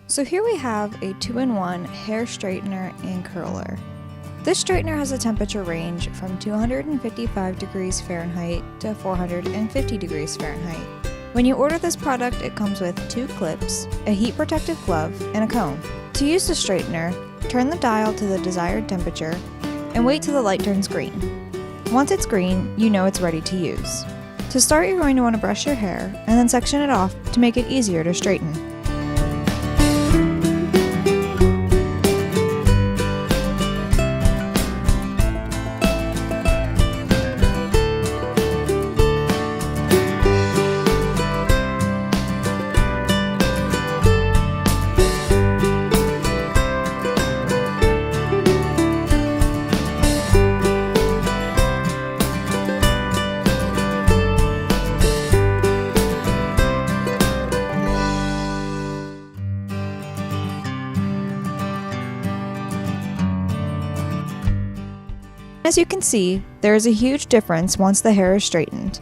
So here we have a 2-in-1 hair straightener and curler. This straightener has a temperature range from 255 degrees Fahrenheit to 450 degrees Fahrenheit. When you order this product, it comes with 2 clips, a heat protective glove, and a comb. To use the straightener, turn the dial to the desired temperature and wait till the light turns green. Once it's green, you know it's ready to use. To start, you're going to want to brush your hair and then section it off to make it easier to straighten. As you can see, there is a huge difference once the hair is straightened.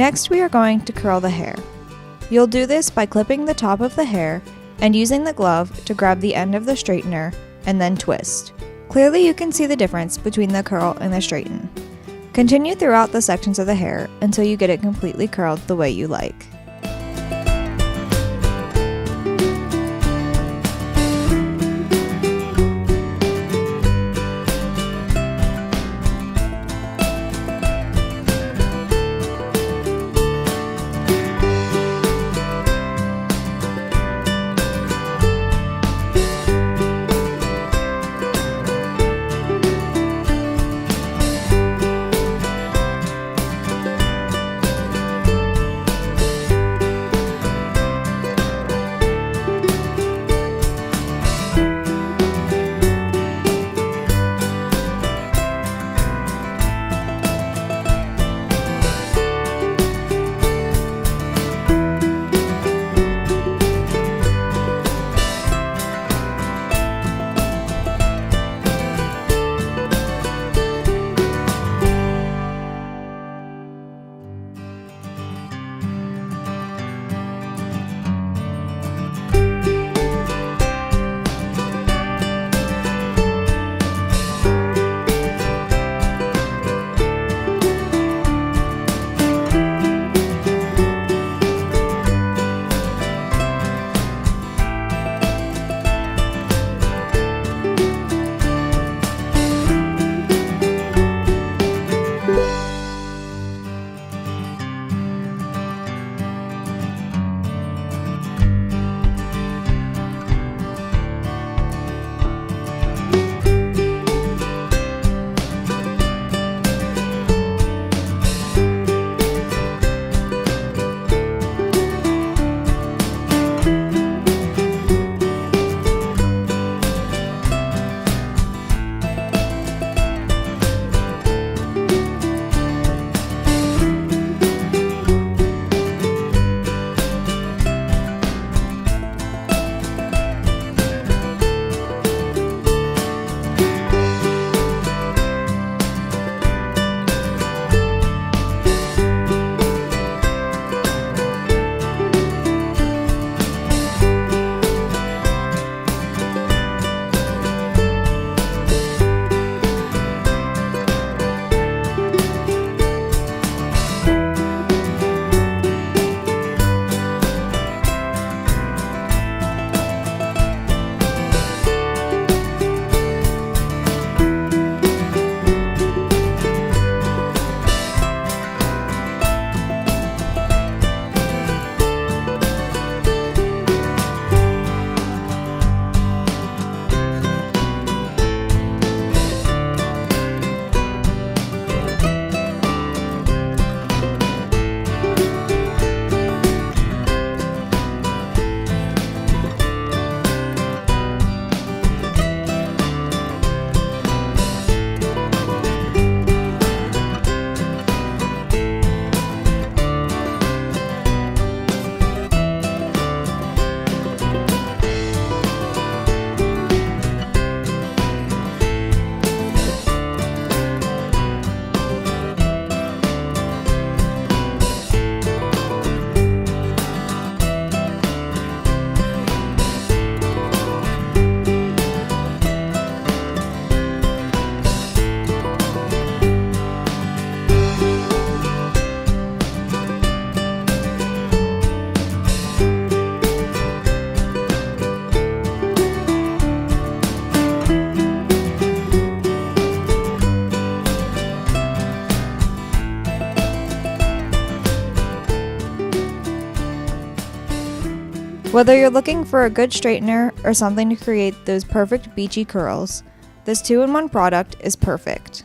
Next, we are going to curl the hair. You'll do this by clipping the top of the hair and using the glove to grab the end of the straightener and then twist. Clearly you can see the difference between the curl and the straighten. Continue throughout the sections of the hair until you get it completely curled the way you like. Whether you're looking for a good straightener or something to create those perfect beachy curls, this 2-in-1 product is perfect.